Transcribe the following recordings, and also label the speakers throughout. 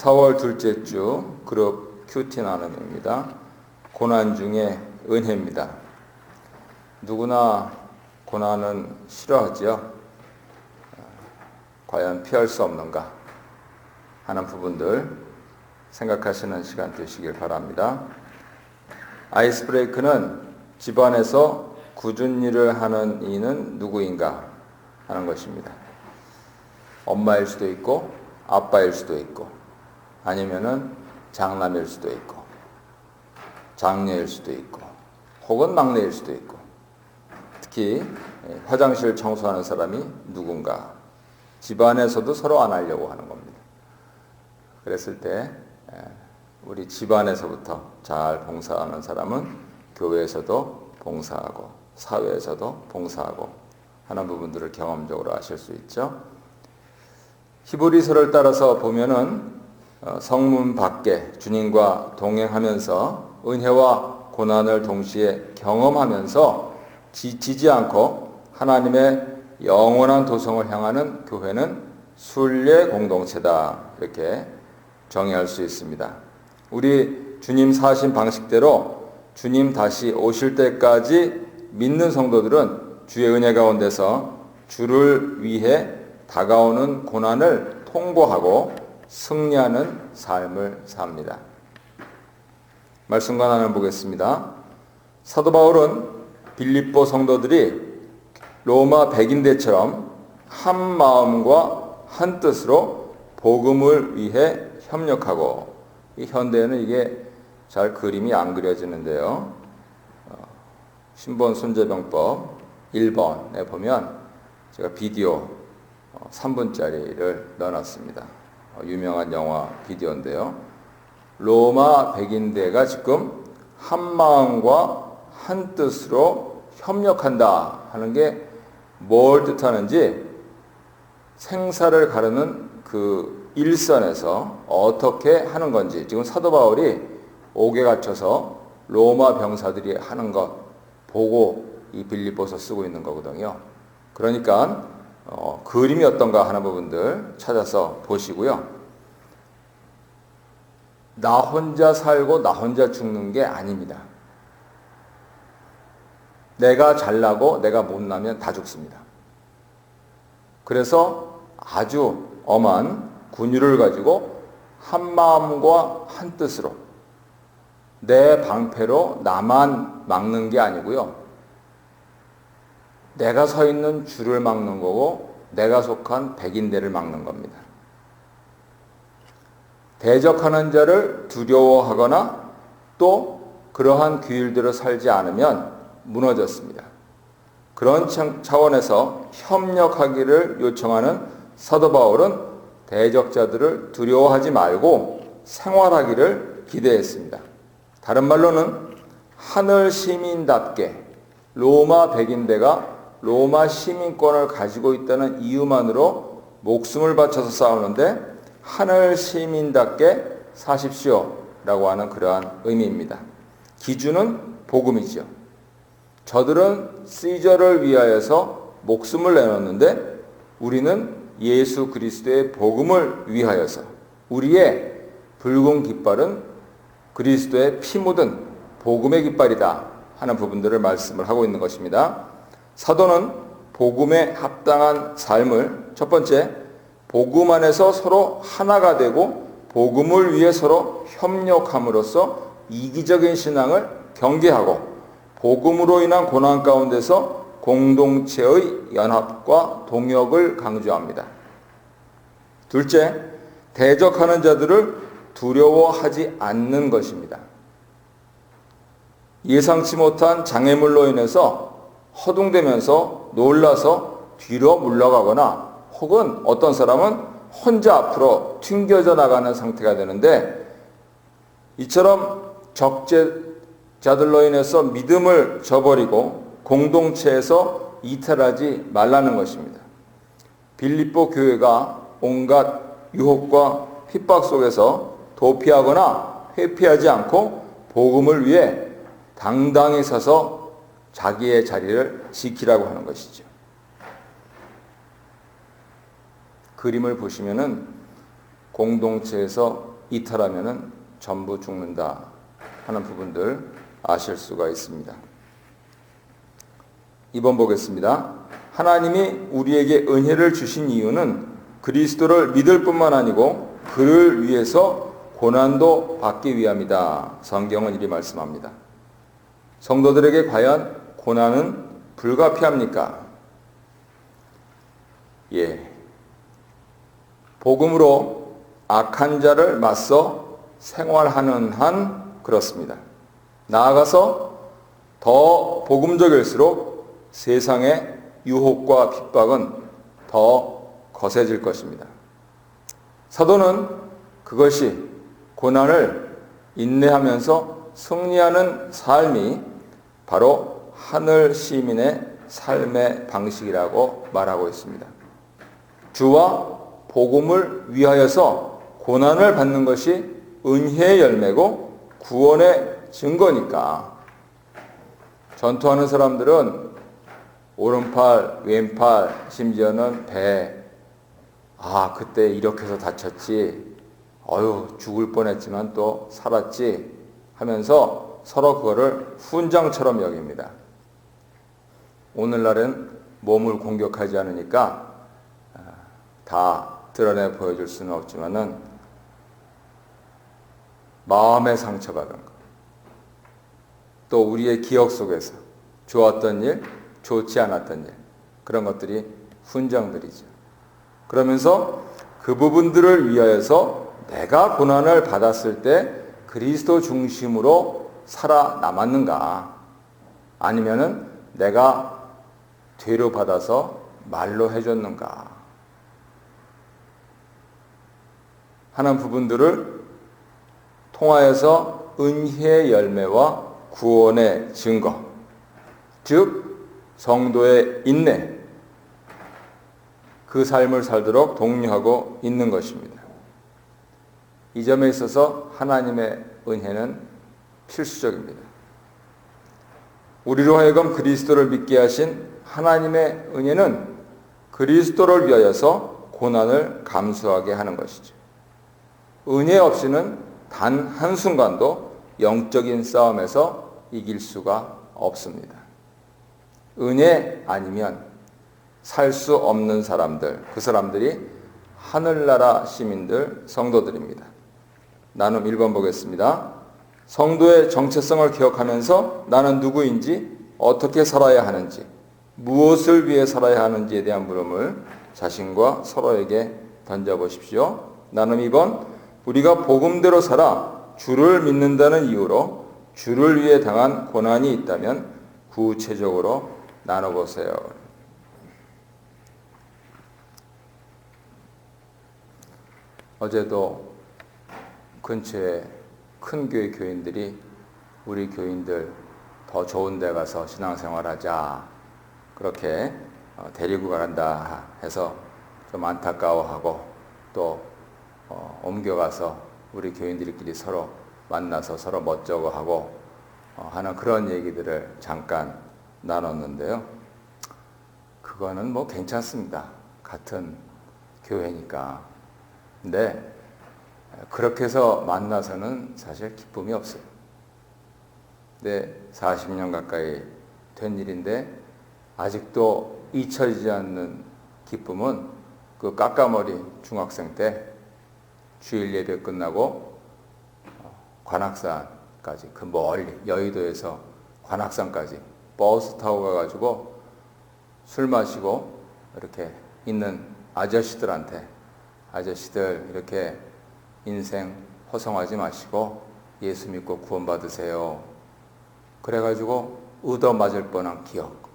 Speaker 1: 4월 둘째 주 그룹 큐티 나눔입니다. 고난 중에 은혜입니다. 누구나 고난은 싫어하지요. 과연 피할 수 없는가 하는 부분들 생각하시는 시간 되시길 바랍니다. 아이스 브레이크는 집안에서 굳은 일을 하는 이는 누구인가 하는 것입니다. 엄마일 수도 있고 아빠일 수도 있고 아니면은 장남일 수도 있고 장녀일 수도 있고 혹은 막내일 수도 있고 특히 화장실 청소하는 사람이 누군가 집안에서도 서로 안 하려고 하는 겁니다. 그랬을 때 우리 집안에서부터 잘 봉사하는 사람은 교회에서도 봉사하고 사회에서도 봉사하고 하는 부분들을 경험적으로 아실 수 있죠. 히브리서를 따라서 보면은 성문 밖에 주님과 동행하면서 은혜와 고난을 동시에 경험하면서 지치지 않고 하나님의 영원한 도성을 향하는 교회는 순례 공동체다 이렇게 정의할 수 있습니다. 우리 주님 사신 방식대로 주님 다시 오실 때까지 믿는 성도들은 주의 은혜 가운데서 주를 위해 다가오는 고난을 통과하고 승리하는 삶을 삽니다. 말씀과 나눠 보겠습니다. 사도 바울은 빌립보 성도들이 로마 백인대처럼 한 마음과 한 뜻으로 복음을 위해 협력하고, 이 현대에는 이게 잘 그림이 안 그려지는데요. 신본 순재병법 1번에 보면 제가 비디오 3분짜리를 넣어놨습니다. 유명한 영화 비디오인데요. 로마 백인대가 지금 한 마음과 한 뜻으로 협력한다 하는 게 뭘 뜻하는지 생사를 가르는 그 일선에서 어떻게 하는 건지 지금 사도 바울이 옥에 갇혀서 로마 병사들이 하는 것 보고 이 빌립보서 쓰고 있는 거거든요. 그러니까 그림이 어떤가 하는 부분들 찾아서 보시고요. 나 혼자 살고 나 혼자 죽는 게 아닙니다. 내가 잘나고 내가 못나면 다 죽습니다. 그래서 아주 엄한 군유를 가지고 한 마음과 한 뜻으로 내 방패로 나만 막는 게 아니고요. 내가 서 있는 줄을 막는 거고 내가 속한 백인대를 막는 겁니다. 대적하는 자를 두려워하거나 또 그러한 규율대로 살지 않으면 무너졌습니다. 그런 차원에서 협력하기를 요청하는 사도 바울은 대적자들을 두려워하지 말고 생활하기를 기대했습니다. 다른 말로는 하늘 시민답게 로마 백인대가 로마 시민권을 가지고 있다는 이유만으로 목숨을 바쳐서 싸우는데 하늘 시민답게 사십시오 라고 하는 그러한 의미입니다. 기준은 복음이죠. 저들은 시저를 위하여서 목숨을 내놓는데 우리는 예수 그리스도의 복음을 위하여서 우리의 붉은 깃발은 그리스도의 피 묻은 복음의 깃발이다 하는 부분들을 말씀을 하고 있는 것입니다. 사도는 복음에 합당한 삶을 첫 번째 복음 안에서 서로 하나가 되고 복음을 위해 서로 협력함으로써 이기적인 신앙을 경계하고 복음으로 인한 고난 가운데서 공동체의 연합과 동역을 강조합니다. 둘째, 대적하는 자들을 두려워하지 않는 것입니다. 예상치 못한 장애물로 인해서 허둥대면서 놀라서 뒤로 물러가거나 혹은 어떤 사람은 혼자 앞으로 튕겨져 나가는 상태가 되는데 이처럼 적재자들로 인해서 믿음을 저버리고 공동체에서 이탈하지 말라는 것입니다. 빌립보 교회가 온갖 유혹과 핍박 속에서 도피하거나 회피하지 않고 복음을 위해 당당히 서서 자기의 자리를 지키라고 하는 것이죠. 그림을 보시면은 공동체에서 이탈하면은 전부 죽는다 하는 부분들 아실 수가 있습니다. 2번 보겠습니다. 하나님이 우리에게 은혜를 주신 이유는 그리스도를 믿을 뿐만 아니고 그를 위해서 고난도 받기 위함이다. 성경은 이리 말씀합니다. 성도들에게 과연 고난은 불가피합니까? 예. 복음으로 악한 자를 맞서 생활하는 한 그렇습니다. 나아가서 더 복음적일수록 세상의 유혹과 핍박은 더 거세질 것입니다. 사도는 그것이 고난을 인내하면서 승리하는 삶이 바로 하늘 시민의 삶의 방식이라고 말하고 있습니다. 주와 복음을 위하여서 고난을 받는 것이 은혜의 열매고 구원의 증거니까 전투하는 사람들은 오른팔, 왼팔, 심지어는 배, 그때 이렇게 해서 다쳤지, 죽을 뻔했지만 또 살았지 하면서 서로 그거를 훈장처럼 여깁니다. 오늘날은 몸을 공격하지 않으니까 다 드러내 보여줄 수는 없지만은 마음의 상처받은 것, 또 우리의 기억 속에서 좋았던 일, 좋지 않았던 일, 그런 것들이 훈장들이죠. 그러면서 그 부분들을 위하여서 내가 고난을 받았을 때 그리스도 중심으로 살아남았는가, 아니면은 내가 죄로 받아서 말로 해줬는가 하는 부분들을 통하여서 은혜의 열매와 구원의 증거, 즉 성도의 인내, 그 삶을 살도록 독려하고 있는 것입니다. 이 점에 있어서 하나님의 은혜는 필수적입니다. 우리로 하여금 그리스도를 믿게 하신 하나님의 은혜는 그리스도를 위하여서 고난을 감수하게 하는 것이죠. 은혜 없이는 단 한순간도 영적인 싸움에서 이길 수가 없습니다. 은혜 아니면 살 수 없는 사람들, 그 사람들이 하늘나라 시민들, 성도들입니다. 나눔 1번 보겠습니다. 성도의 정체성을 기억하면서 나는 누구인지, 어떻게 살아야 하는지, 무엇을 위해 살아야 하는지에 대한 물음을 자신과 서로에게 던져보십시오. 나눔 2번, 우리가 복음대로 살아 주를 믿는다는 이유로 주를 위해 당한 고난이 있다면 구체적으로 나눠보세요. 어제도 근처에 큰 교회 교인들이 우리 교인들 더 좋은 데 가서 신앙생활하자, 그렇게 데리고 간다 해서 좀 안타까워하고, 또 옮겨가서 우리 교인들끼리 서로 만나서 서로 멋쩍어 하고 하는 그런 얘기들을 잠깐 나눴는데요. 그거는 뭐 괜찮습니다. 같은 교회니까. 근데 그렇게 해서 만나서는 사실 기쁨이 없어요. 근데 40년 가까이 된 일인데 아직도 잊혀지지 않는 기쁨은 그 까까머리 중학생 때 주일 예배 끝나고 관악산까지, 그 멀리 여의도에서 관악산까지 버스 타고 가가지고 술 마시고 이렇게 있는 아저씨들한테, 아저씨들 이렇게 인생 허송하지 마시고 예수 믿고 구원 받으세요, 그래가지고 얻어맞을 뻔한 기억,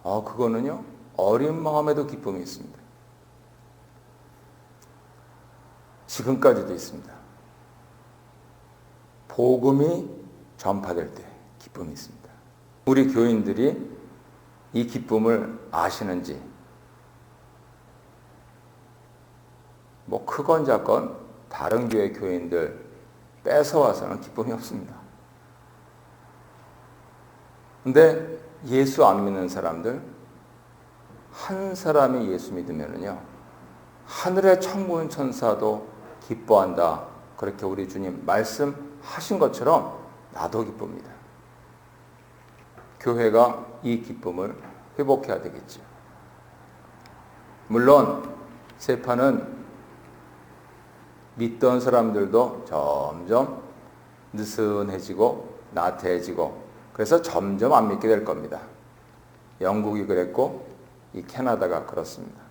Speaker 1: 그거는요 어린 마음에도 기쁨이 있습니다. 지금까지도 있습니다. 복음이 전파될 때 기쁨이 있습니다. 우리 교인들이 이 기쁨을 아시는지, 뭐 크건 작건 다른 교회 교인들 뺏어와서는 기쁨이 없습니다. 근데 예수 안 믿는 사람들, 한 사람이 예수 믿으면은요 하늘의 천군 천사도 기뻐한다, 그렇게 우리 주님 말씀하신 것처럼 나도 기쁩니다. 교회가 이 기쁨을 회복해야 되겠죠. 물론 세파는 믿던 사람들도 점점 느슨해지고 나태해지고 그래서 점점 안 믿게 될 겁니다. 영국이 그랬고 이 캐나다가 그렇습니다.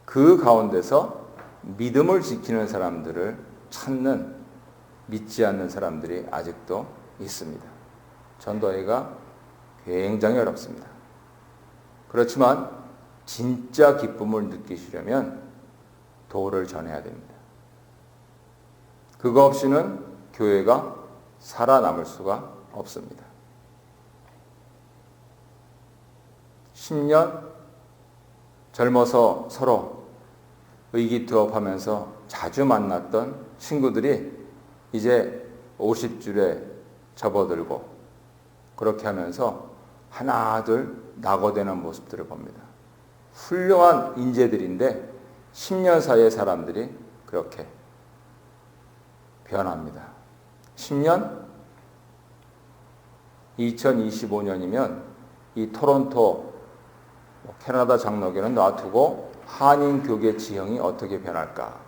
Speaker 1: 그 가운데서 믿음을 지키는 사람들을 찾는 믿지 않는 사람들이 아직도 있습니다. 전도하기가 굉장히 어렵습니다. 그렇지만 진짜 기쁨을 느끼시려면 도를 전해야 됩니다. 그거 없이는 교회가 살아남을 수가 없습니다. 10년 젊어서 서로 의기투합하면서 자주 만났던 친구들이 이제 50줄에 접어들고 그렇게 하면서 하나 둘 낙오되는 모습들을 봅니다. 훌륭한 인재들인데 10년 사이의 사람들이 그렇게 변합니다. 10년? 2025년이면 이 토론토 캐나다 장로교는 놔두고 한인교계 지형이 어떻게 변할까?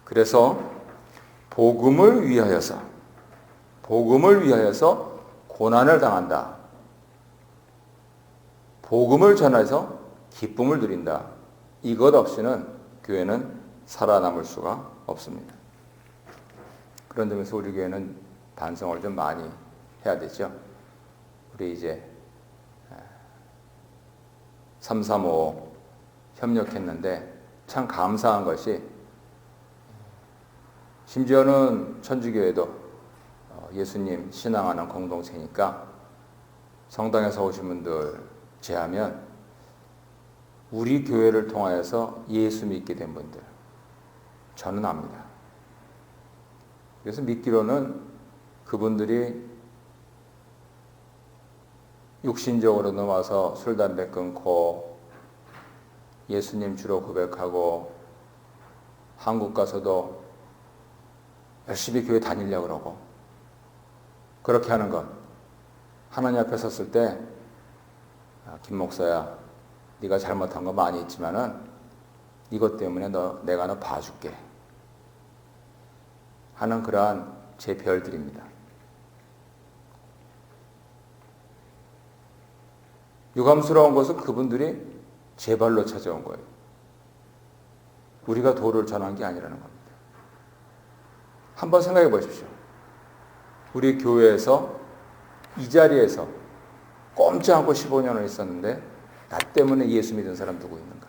Speaker 1: 그래서 복음을 위하여서 고난을 당한다. 복음을 전해서 기쁨을 누린다. 이것 없이는 교회는 살아남을 수가 없습니다. 그런 점에서 우리 교회는 반성을 좀 많이 해야 되죠. 우리 이제 335 협력했는데 참 감사한 것이 심지어는 천주교회도 예수님 신앙하는 공동체니까 성당에서 오신 분들 제하면 우리 교회를 통하여서 예수 믿게 된 분들 저는 압니다. 그래서 믿기로는 그분들이 육신적으로 넘어와서 술, 담배 끊고 예수님 주로 고백하고 한국 가서도 열심히 교회 다니려고 그러고 그렇게 하는 것 하나님 앞에 섰을 때 김 목사야 네가 잘못한 거 많이 있지만은 이것 때문에 내가 너 봐줄게 하는 그러한 제 별들입니다. 유감스러운 것은 그분들이 제 발로 찾아온 거예요. 우리가 도를 전한 게 아니라는 겁니다. 한번 생각해 보십시오. 우리 교회에서 이 자리에서 꼼짝 않고 15년을 있었는데 나 때문에 예수 믿은 사람 누구 있는가?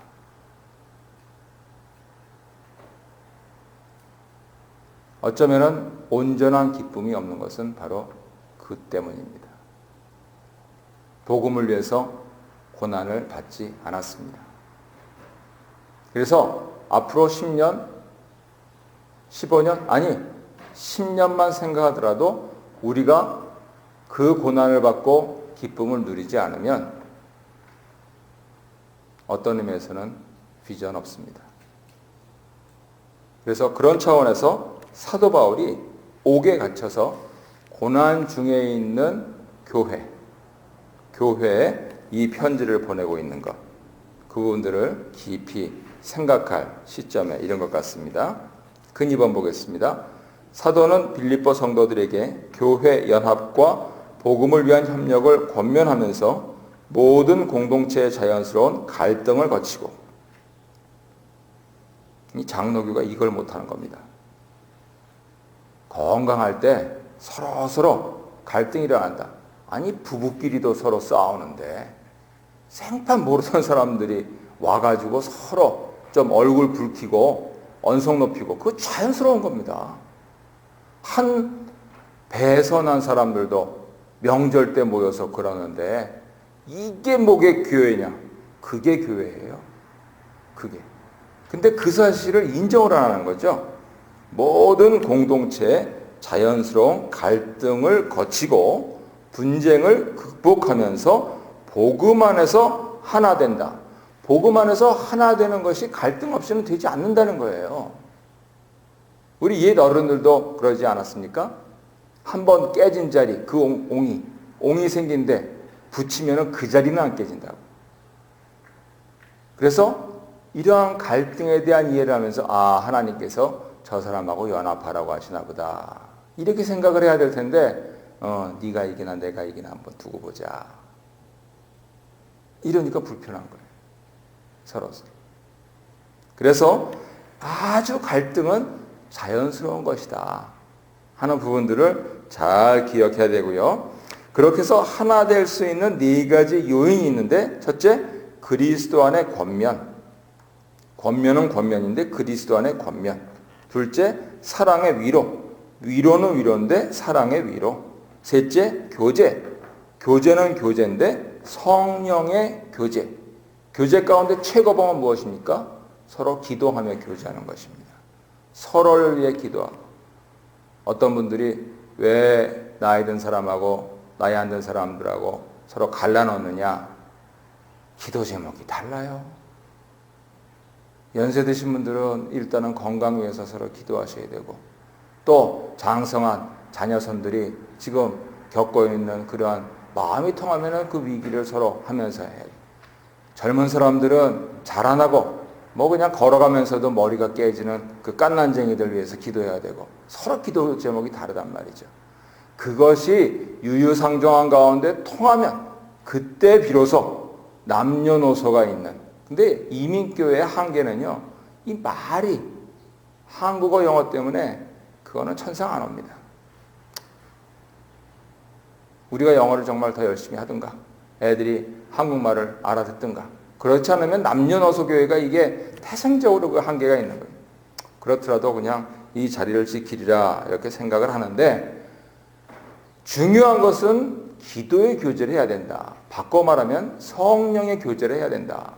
Speaker 1: 어쩌면은 온전한 기쁨이 없는 것은 바로 그 때문입니다. 복음을 위해서 고난을 받지 않았습니다. 그래서 앞으로 10년, 15년, 아니 10년만 생각하더라도 우리가 그 고난을 받고 기쁨을 누리지 않으면 어떤 의미에서는 비전 없습니다. 그래서 그런 차원에서 사도 바울이 옥에 갇혀서 고난 중에 있는 교회에 이 편지를 보내고 있는 것, 그분들을 깊이 생각할 시점에 이른 것 같습니다. 큰 2번 보겠습니다. 사도는 빌립보 성도들에게 교회 연합과 복음을 위한 협력을 권면하면서 모든 공동체의 자연스러운 갈등을 거치고, 이 장로교가 이걸 못하는 겁니다. 건강할 때 서로 갈등이 일어난다. 아니 부부끼리도 서로 싸우는데 생판 모르던 사람들이 와가지고 서로 좀 얼굴 붉히고 언성 높이고 그거 자연스러운 겁니다. 한 배에서 난 사람들도 명절 때 모여서 그러는데 이게 뭐게 교회냐? 그게 교회예요. 그게. 근데 그 사실을 인정을 안 하는 거죠. 모든 공동체의 자연스러운 갈등을 거치고 분쟁을 극복하면서 복음 안에서 하나 된다. 복음 안에서 하나 되는 것이 갈등 없이는 되지 않는다는 거예요. 우리 옛 어른들도 그러지 않았습니까? 한번 깨진 자리, 그 옹이 생긴데 붙이면 그 자리는 안 깨진다고. 그래서 이러한 갈등에 대한 이해를 하면서 하나님께서 저 사람하고 연합하라고 하시나 보다. 이렇게 생각을 해야 될 텐데 네가 이기나 내가 이기나 한번 두고 보자. 이러니까 불편한 거예요. 서로. 그래서 아주 갈등은 자연스러운 것이다 하는 부분들을 잘 기억해야 되고요. 그렇게 해서 하나 될 수 있는 네 가지 요인이 있는데, 첫째, 그리스도 안의 권면. 권면은 권면인데 그리스도 안의 권면. 둘째, 사랑의 위로. 위로는 위로인데 사랑의 위로. 셋째, 교제. 교제는 교제인데 성령의 교제. 교제 가운데 최고봉은 무엇입니까? 서로 기도하며 교제하는 것입니다. 서로를 위해 기도하고. 어떤 분들이 왜 나이 든 사람하고 나이 안 든 사람들하고 서로 갈라놓느냐? 기도 제목이 달라요. 연세 드신 분들은 일단은 건강 위해서 서로 기도하셔야 되고, 또 장성한 자녀선들이 지금 겪고 있는 그러한 마음이 통하면 그 위기를 서로 하면서 해야 돼요. 젊은 사람들은 자라나고 그냥 걸어가면서도 머리가 깨지는 그 깐난쟁이들 위해서 기도해야 되고, 서로 기도 제목이 다르단 말이죠. 그것이 유유상종한 가운데 통하면 그때 비로소 남녀노소가 있는. 근데 이민교회의 한계는요, 이 말이 한국어 영어 때문에 그거는 천상 안 옵니다. 우리가 영어를 정말 더 열심히 하든가, 애들이 한국말을 알아듣든가, 그렇지 않으면 남녀노소 교회가 이게 태생적으로 그 한계가 있는 거예요. 그렇더라도 그냥 이 자리를 지키리라 이렇게 생각을 하는데, 중요한 것은 기도의 교제를 해야 된다. 바꿔 말하면 성령의 교제를 해야 된다.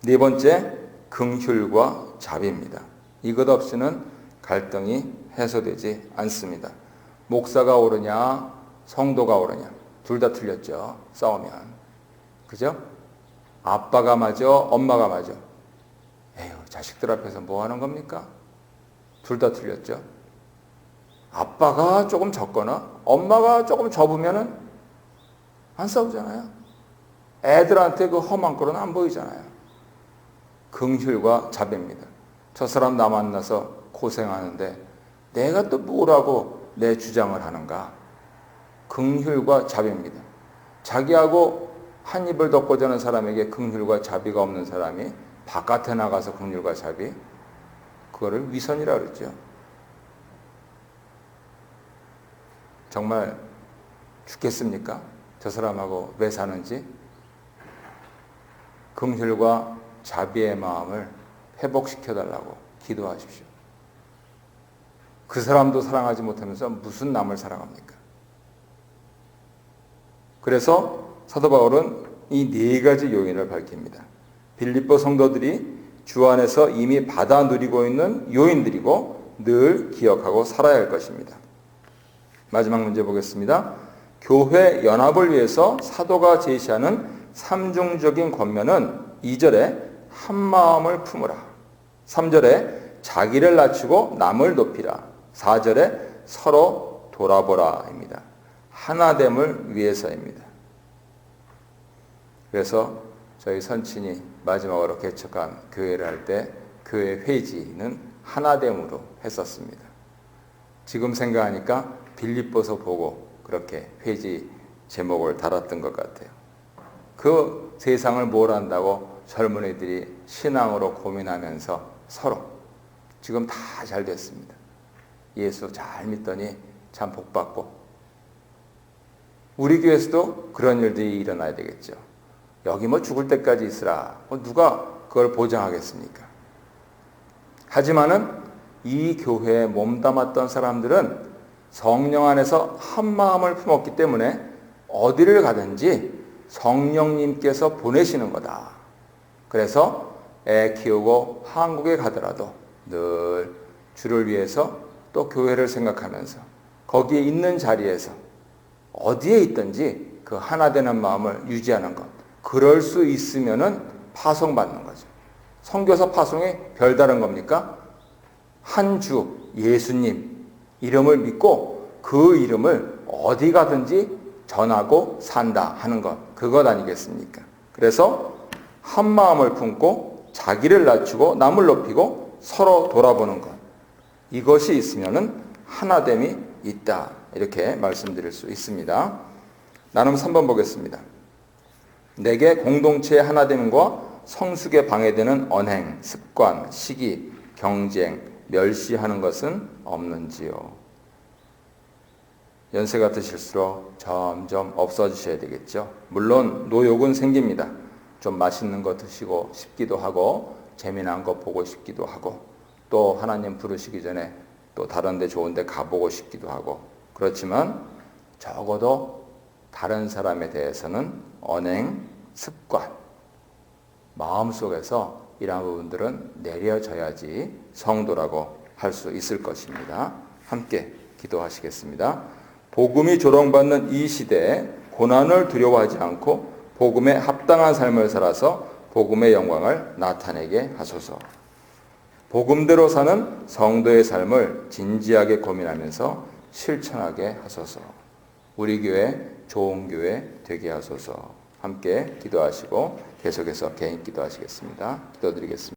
Speaker 1: 네 번째, 긍휼과 자비입니다. 이것 없이는 갈등이 해소되지 않습니다. 목사가 옳으냐, 성도가 옳으냐, 둘 다 틀렸죠. 싸우면. 그죠? 아빠가 맞아, 엄마가 맞아. 에휴, 자식들 앞에서 뭐 하는 겁니까? 둘 다 틀렸죠. 아빠가 조금 적거나 엄마가 조금 접으면은 안 싸우잖아요. 애들한테 그 험한 꼴은 안 보이잖아요. 긍휼과 자비입니다. 저 사람 나 만나서 고생하는데 내가 또 뭐라고 내 주장을 하는가? 긍휼과 자비입니다. 자기하고 한 입을 덮고 자는 사람에게 긍휼과 자비가 없는 사람이 바깥에 나가서 긍휼과 자비, 그거를 위선이라 그랬죠. 정말 죽겠습니까? 저 사람하고 왜 사는지? 긍휼과 자비의 마음을 회복시켜달라고 기도하십시오. 그 사람도 사랑하지 못하면서 무슨 남을 사랑합니까? 그래서 사도 바울은 이 네 가지 요인을 밝힙니다. 빌립보 성도들이 주 안에서 이미 받아 누리고 있는 요인들이고 늘 기억하고 살아야 할 것입니다. 마지막 문제 보겠습니다. 교회 연합을 위해서 사도가 제시하는 삼중적인 권면은 2절에 한 마음을 품으라, 3절에 자기를 낮추고 남을 높이라, 4절에 서로 돌아보라입니다. 하나됨을 위해서입니다. 그래서 저희 선친이 마지막으로 개척한 교회를 할 때 교회 회지는 하나됨으로 했었습니다. 지금 생각하니까 빌립보서 보고 그렇게 회지 제목을 달았던 것 같아요. 그 세상을 뭘 안다고 젊은이들이 신앙으로 고민하면서 서로 지금 다 잘 됐습니다. 예수 잘 믿더니 참 복받고, 우리 교회에서도 그런 일들이 일어나야 되겠죠. 여기 뭐 죽을 때까지 있으라, 누가 그걸 보장하겠습니까? 하지만은 이 교회에 몸담았던 사람들은 성령 안에서 한 마음을 품었기 때문에 어디를 가든지 성령님께서 보내시는 거다. 그래서 애 키우고 한국에 가더라도 늘 주를 위해서 또 교회를 생각하면서 거기에 있는 자리에서 어디에 있든지 그 하나 되는 마음을 유지하는 것, 그럴 수 있으면은 파송받는 거죠. 선교사 파송이 별다른 겁니까? 한 주 예수님 이름을 믿고 그 이름을 어디 가든지 전하고 산다 하는 것, 그것 아니겠습니까? 그래서 한 마음을 품고 자기를 낮추고 남을 높이고 서로 돌아보는 것, 이것이 있으면은 하나됨이 있다, 이렇게 말씀드릴 수 있습니다. 나눔 3번 보겠습니다. 내게 공동체의 하나됨과 성숙에 방해되는 언행, 습관, 시기, 경쟁, 멸시하는 것은 없는지요? 연세가 드실수록 점점 없어지셔야 되겠죠. 물론 노욕은 생깁니다. 좀 맛있는 거 드시고 싶기도 하고 재미난 거 보고 싶기도 하고 또 하나님 부르시기 전에 또 다른 데 좋은 데 가보고 싶기도 하고, 그렇지만 적어도 다른 사람에 대해서는 언행, 습관, 마음속에서 이러한 부분들은 내려져야지 성도라고 할 수 있을 것입니다. 함께 기도하시겠습니다. 복음이 조롱받는 이 시대에 고난을 두려워하지 않고 복음에 합당한 삶을 살아서 복음의 영광을 나타내게 하소서. 복음대로 사는 성도의 삶을 진지하게 고민하면서 실천하게 하소서. 우리 교회 좋은 교회 되게 하소서. 함께 기도하시고 계속해서 개인 기도하시겠습니다. 기도드리겠습니다.